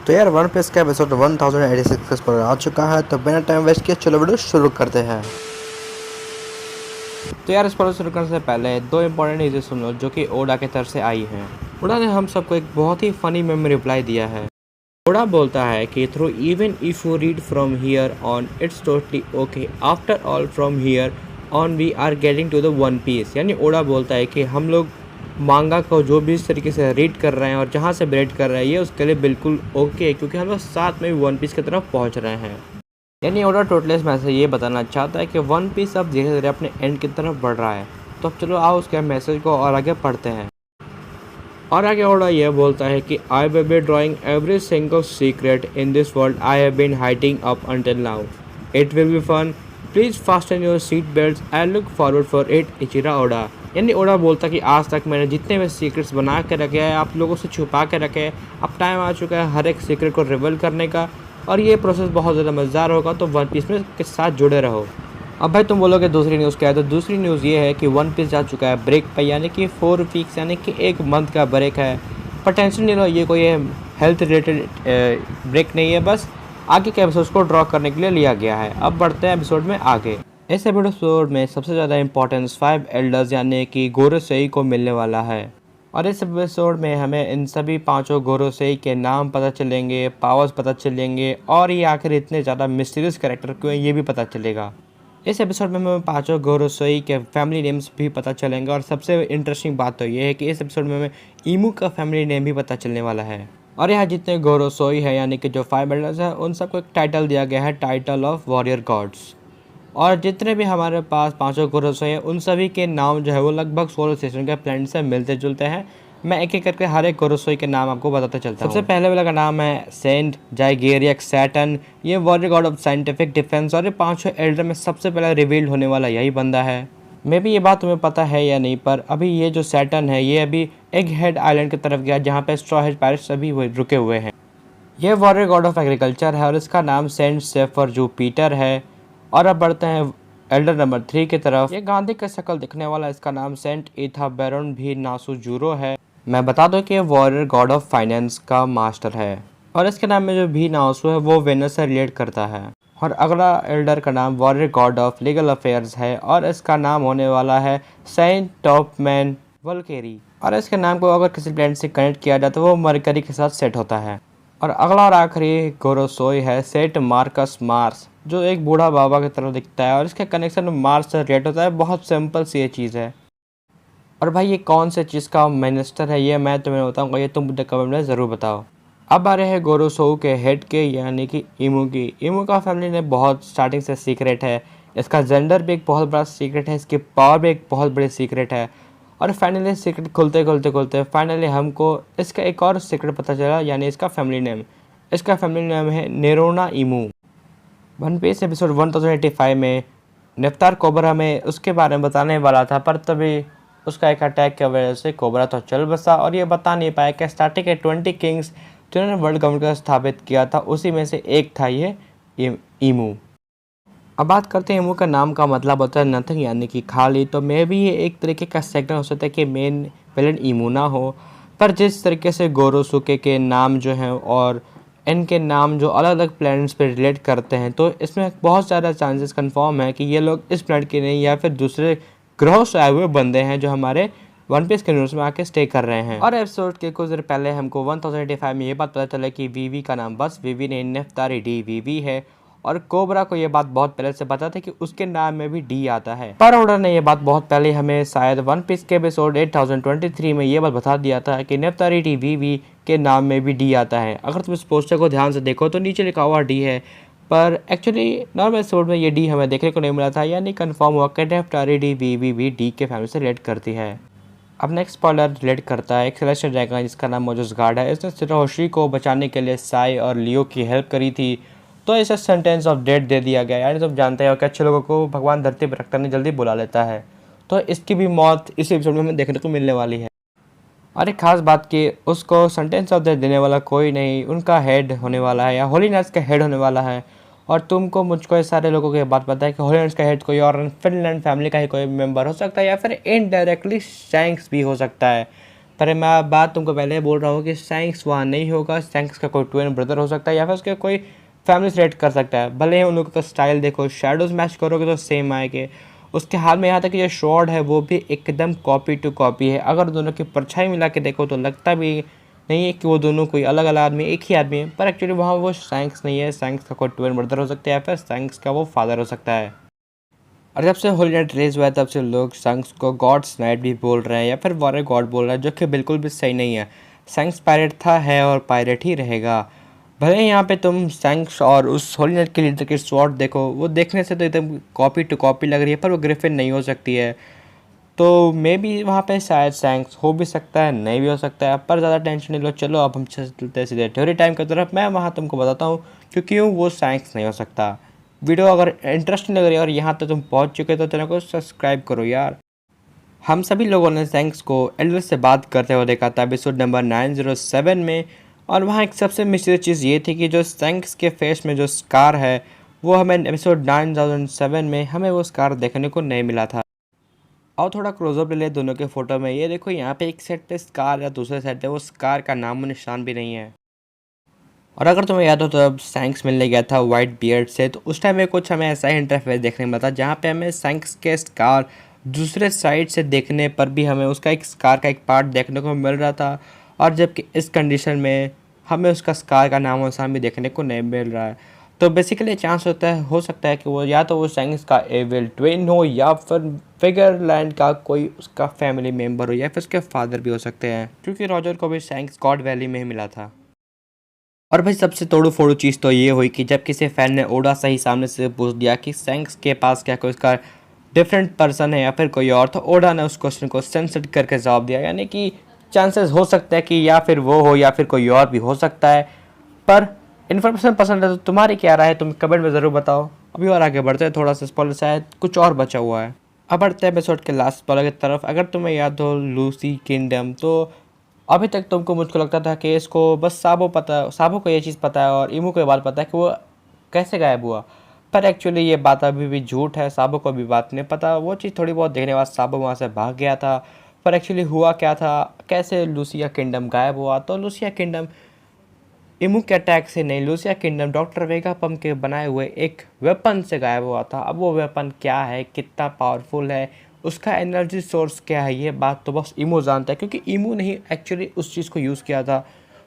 तो यार one piece का एपिसोड 1086 पर आ चुका है। तो बिना टाइम वेस्ट किए चलो वीडियो शुरू करते हैं। तो यार इस पर शुरू करने से पहले दो इंपॉर्टेंट चीज़ें सुन लो जो कि ओडा की तरफ से आई हैं। ओडा ने हम सबको एक बहुत ही फनी में रिप्लाई दिया है। ओडा बोलता है कि through even if you read from here on it's totally okay after all from here on we are getting to the One Piece. यानी ओडा बोलता है कि हम लोग मांगा को जो भी इस तरीके से रीड कर रहे हैं और जहाँ से रीड कर रहे हैं ये उसके लिए बिल्कुल ओके है, क्योंकि हम लोग साथ में भी वन पीस की तरफ पहुँच रहे हैं। यानी ओडा टोटलेस मैसेज ये बताना चाहता है कि वन पीस अब धीरे धीरे अपने एंड की तरफ बढ़ रहा है। तो अब चलो आओ उसके मैसेज को और आगे पढ़ते हैं। और आगे ओडा यह बोलता है कि I will be drawing every single secret in this world I have been hiding up until now. It will be fun, please fasten your seat belt, I look forward for it, Eiichiro Oda. यानी Oda बोलता कि आज तक मैंने जितने भी secrets बना के रखे हैं, आप लोगों से छुपा के रखे हैं, अब टाइम आ चुका है हर एक सीक्रेट को रिवील करने का। और ये प्रोसेस बहुत ज़्यादा मज़ेदार होगा, तो वन पीस में के साथ जुड़े रहो। अब भाई तुम बोलोगे दूसरी न्यूज़ क्या है, तो दूसरी न्यूज़ ये है कि वन पीस जा चुका है ब्रेक पे, यानी कि 4 वीक्स यानी कि 1 मंथ का ब्रेक है। पर टेंशन नहीं लो, ये कोई हेल्थ रिलेटेड ब्रेक नहीं है, बस आगे के एपिसोड्स को ड्रॉ करने के लिए लिया गया है। अब बढ़ते हैं एपिसोड में आगे। इस एपिसोड में सबसे ज़्यादा इंपॉर्टेंस 5 एल्डर्स यानी कि गोरोसेई को मिलने वाला है। और इस एपिसोड में हमें इन सभी 5 गोरोसेई के नाम पता चलेंगे, पावर्स पता चलेंगे, और ये आखिर इतने ज़्यादा मिस्टीरियस कैरेक्टर क्यों हैं ये भी पता चलेगा। इस एपिसोड में हमें 5 गोरोसेई के फैमिली नेम्स भी पता चलेंगे। और सबसे इंटरेस्टिंग बात तो ये है कि इस एपिसोड में हमें ईमू का फैमिली नेम भी पता चलने वाला है। और यहाँ जितने गोरोसेई है यानी कि जो 5 एल्डर्स हैं उन सबको एक टाइटल दिया गया है, टाइटल ऑफ वॉरियर गॉड्स। और जितने भी हमारे पास 5 गोरोसेई हैं उन सभी के नाम जो है वो लगभग सोलर सिस्टम के प्लैनेट से मिलते जुलते हैं। मैं एक एक करके हर एक गोरोसेई के नाम आपको बताता चलता हूँ। सबसे पहले वाला का नाम है सेंट जाइगेरियक सैटर्न, ये warrior God of scientific defence. और ये 5 एल्डर में सबसे पहले रिवील्ड होने वाला यही बंदा है। मे बी ये बात तुम्हें पता है या नहीं, पर अभी ये जो सैटर्न है ये अभी एग हेड आइलैंड की तरफ गया, जहाँ पे स्ट्रॉ हेड पायरेट्स सभी रुके हुए हैं। ये वॉरियर गॉड ऑफ एग्रीकल्चर है और इसका नाम सेंट सेफर जुपिटर है। और अब बढ़ते हैं एल्डर नंबर 3 की तरफ। ये गांधी की शक्ल दिखने वाला, इसका नाम सेंट ईथा बैरन भी नासुजूरो है। मैं बता दूं कि ये वॉरियर गॉड ऑफ फाइनेंस का मास्टर है। और इसके नाम में जो भी नासु है वो वेनस से रिलेट करता है। और अगला एल्डर का नाम warrior God of legal affairs है और इसका नाम होने वाला है सेंट टॉपमैन वल्केरी। और इसके नाम को अगर किसी प्लैनेट से कनेक्ट किया जाए तो वो मरकरी के साथ सेट होता है। और अगला और आखिरी गोरोसेई है सेंट मार्कस मार्स, जो एक बूढ़ा बाबा की तरह दिखता है और इसके कनेक्शन मार्स से रिलेट होता है। बहुत सिंपल सी ये चीज़ है। और भाई ये कौन से चीज़ का मिनिस्टर है ये मैं तुम्हें बताऊंगा, ये तुम मुझे कमेंट में ज़रूर बताओ। अब आ रहे हैं गोरोसेई के हेड के यानी कि ईमू की। ईमू का फैमिली ने बहुत स्टार्टिंग से सीक्रेट है, इसका जेंडर भी एक बहुत बड़ा सीक्रेट है, इसकी पावर भी एक बहुत बड़ी सीक्रेट है। और फाइनली सीक्रेट खुलते फाइनली हमको इसका एक और सीक्रेट पता चला, यानी इसका फैमिली नेम। इसका फैमिली नेम है नेरोना ईमू। वन पीस एपिसोड 1085 में नेफ्तार कोबरा में उसके बारे में बताने वाला था, पर तभी उसका एक अटैक की वजह से कोबरा तो चल बसा और ये बता नहीं पाया कि स्टार्टिंग के 20 किंग्स जिन्होंने वर्ल्ड गवर्नमेंट को स्थापित किया था उसी में से एक था ये ईमू। अब बात करते हैं ईमू का नाम का मतलब होता है नथिंग यानी कि खाली। तो मे भी ये एक तरीके का सेगमेंट हो सकता है कि मेन विलन ईमू ना हो, पर जिस तरीके से गोरोसुके के नाम जो हैं और इनके नाम जो अलग अलग प्लैनेट्स पे रिलेट करते हैं, तो इसमें बहुत ज़्यादा चांसेस कंफर्म है कि ये लोग इस प्लैनेट के नहीं या फिर दूसरे ग्रहों से आए हुए बंदे हैं जो हमारे वन पीस के यूनिवर्स में आके स्टे कर रहे हैं। और एपिसोड के कुछ देर पहले हमको 1085 में ये बात पता चला कि वीवी का नाम बस वीवी नहीं नेफ्तारी डी वीवी है। और कोबरा को ये बात बहुत पहले से पता था कि उसके नाम में भी डी आता है, पर ऑर्डर ने ये बात बहुत पहले हमें शायद वन पीस के एपिसोड 8023 में ये बात बता दिया था कि नेफ्तारी डी वीवी के नाम में भी डी आता है। अगर तुम इस पोस्टर को ध्यान से देखो तो नीचे लिखा हुआ डी है, पर एक्चुअली नॉर्मल एपिसोड में ये डी हमें देखने को नहीं मिला था, यानी कंफर्म हुआ कि नेफ्तारी डी वीवी भी डी के फैमिली से रिलेट करती है। अब नेक्स्ट स्पॉइलर रिलेट करता है एक सेलेस्टियल ड्रैगन जिसका नाम मोजोस गार्ड है। इसने सिरोहोशी को बचाने के लिए साई और लियो की हेल्प करी थी, तो इसे सेंटेंस ऑफ डेथ दे दिया गया। यानी तुम जानते हो कि अच्छे लोगों को भगवान धरती पर रखता नहीं जल्दी बुला लेता है, तो इसकी भी मौत इस एपिसोड में हमें देखने को मिलने वाली है। और एक खास बात कि उसको सेंटेंस ऑफ डेथ देने वाला कोई नहीं, उनका हेड होने वाला है या होली नाइट्स का हेड होने वाला है। और तुमको मुझको इस सारे लोगों की बात पता है कि होली नाइट्स का हेड कोई और फिनलैंड फैमिली का ही कोई मेंबर हो सकता है या फिर इनडायरेक्टली शैंक्स भी हो सकता है। पर मैं बात तुमको पहले ही बोल रहा हूँ कि सैंक्स वहाँ नहीं होगा। सैंक्स का कोई ट्विन ब्रदर हो सकता है या फिर उसके कोई फैमिली से रिलेट कर सकता है। भले ही उन लोगों का स्टाइल देखो, शेडोज मैच करोगे तो सेम आएंगे। उसके हाथ में यहाँ तक ये शॉर्ड है वो भी एकदम कॉपी टू कॉपी है। अगर दोनों की परछाई मिला के देखो तो लगता भी नहीं है कि वो दोनों कोई अलग अलग आदमी, एक ही आदमी है। पर एक्चुअली वहाँ वो सैंक्स नहीं है। सैंक्स का कोई ट्विन ब्रदर हो सकता है या फिर सैंक्स का वो फादर हो सकता है। और जब से होली नाइट रिलीज हुआ है तब से लोग सैंक्स को गॉड्स नाइट भी बोल रहे हैं या फिर वॉर गॉड बोल रहे हैं, जो कि बिल्कुल भी सही नहीं है। सैंक्स पायरेट था, है और पायरेट ही रहेगा। भले ही यहाँ पे तुम सैंक्स और उस होली नाइट के लीडर की स्वॉर्ड देखो, वो देखने से तो एकदम कॉपी टू कॉपी लग रही है, पर वो ग्रिफिन नहीं हो सकती है। तो मे बी वहाँ पे शायद सैंक्स हो भी सकता है, नहीं भी हो सकता है। पर ज़्यादा टेंशन नहीं लो, चलो अब हम चलते हैं सीधे थ्योरी टाइम की तरफ। मैं वहाँ तुमको बताता हूँ कि क्यों वो सैंक्स नहीं हो सकता। वीडियो अगर इंटरेस्टिंग लग रही है और यहाँ तक तुम पहुँच चुके तो चैनल को सब्सक्राइब करो यार। हम सभी लोगों ने सैंक्स को एल्विस से बात करते हुए देखा था एपिसोड नंबर 907 में। और वहाँ एक सबसे मिस्टीरियस चीज़ ये थी कि जो सैंक्स के फेस में जो स्कार है वो हमें एपिसोड 9007 में हमें वो स्कार देखने को नहीं मिला था। और थोड़ा क्लोजअप ले ले दोनों के फोटो में, ये देखो यहाँ पे एक सेट पे स्कार है, दूसरे सेट पे वो स्कार का नामो निशान भी नहीं है। और अगर तुम्हें याद हो तो अब सैंक्स मिलने गया था वाइट बियर्ड से, तो उस टाइम में कुछ हमें ऐसा ही इंटरफेस देखने मिला था जहाँ पे हमें सैंक्स के स्कार दूसरे साइड से देखने पर भी हमें उसका एक स्कार का एक पार्ट देखने को मिल रहा था। और जबकि इस कंडीशन में हमें उसका स्कार का नामो निशान भी देखने को नहीं मिल रहा है। तो बेसिकली चांस हो सकता है कि वो या तो वो सैंक्स का एविल ट्विन हो या फिर फिगरलैंड का कोई उसका फैमिली मेम्बर हो या फिर उसके फादर भी हो सकते हैं, क्योंकि रॉजर को भी सैंक्स गॉड वैली में ही मिला था। और भाई सबसे तोड़ो फोड़ो चीज़ तो ये हुई कि जब किसी फैन ने ओडा सही सामने से पूछ दिया कि सैंक्स के पास क्या कोई उसका डिफरेंट पर्सन है या फिर कोई और, तो ओडा ने उस क्वेश्चन को सेंसिटिव करके जवाब दिया, यानी कि चांसेस हो सकते हैं कि या फिर वो हो या फिर कोई और भी हो सकता है। पर इन्फॉर्मेशन पसंद है तो तुम्हारी क्या राय है, तुम कमेंट में ज़रूर बताओ। अभी और आगे बढ़ते हैं, थोड़ा सा स्पॉइलर शायद कुछ और बचा हुआ है। अब बढ़ते हैं एपिसोड के लास्ट स्पॉइलर की तरफ। अगर तुम्हें याद हो लूसी किंगडम, तो अभी तक तुमको मुझको लगता था कि इसको बस साबो को ये चीज़ पता है और इमू को ये बात पता है कि वो कैसे गायब हुआ। पर एक्चुअली ये बात अभी भी झूठ है, साबो को भी बात नहीं पता। वो चीज़ थोड़ी बहुत देखने के बाद साबो वहाँ से भाग गया था। पर एक्चुअली हुआ क्या था, कैसे लूसिया किंगडम गायब हुआ, तो लूसिया किंगडम इमू के अटैक से नहीं, लूसिया किंगडम डॉक्टर वेगापम के बनाए हुए एक वेपन से गायब हुआ था। अब वो वेपन क्या है, कितना पावरफुल है, उसका एनर्जी सोर्स क्या है, ये बात तो बस ईमू जानता है, क्योंकि ईमू ने ही एक्चुअली उस चीज़ को यूज़ किया था।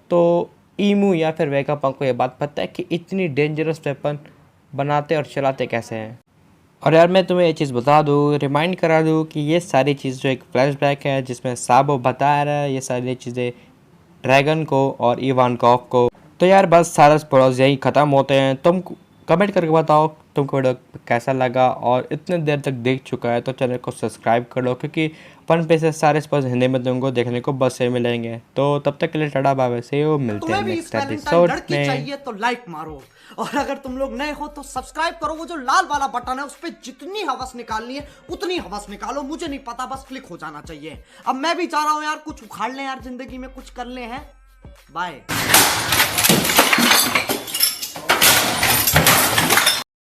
तो ईमू या फिर वेगापम को ये बात पता है कि इतनी डेंजरस वेपन बनाते और चलाते कैसे हैं। और यार मैं तुम्हें ये चीज़ बता दूँ, रिमाइंड करा दूँ कि ये सारी चीज़ जो एक फ्लैशबैक है जिसमें साबो बता रहा है ये सारी चीज़ें ड्रैगन को और इवानकॉफ को। तो यार बस सारे स्पॉयलर्स यही ख़त्म होते हैं। तुम कमेंट करके बताओ तुमको वीडियो कैसा लगा, और इतने देर तक देख चुका है तो चैनल को सब्सक्राइब कर लो, क्योंकि वन पे से सारे स्पॉयलर्स हिंदी में तुमको देखने को बस से मिलेंगे। तो तब तक के लिए टाटा बाय बाय, से मिलते हैं नेक्स्ट एपिसोड में। चाहिए तो लाइक मारो, और अगर तुम लोग नए हो तो सब्सक्राइब करो। वो जो लाल वाला बटन है उस पर जितनी हवस निकालनी है उतनी हवस निकालो, मुझे नहीं पता, बस क्लिक हो जाना चाहिए। अब मैं भी चाह रहा हूं यार कुछ उखाड़ लें यार, जिंदगी में कुछ कर ले हैं। बाय।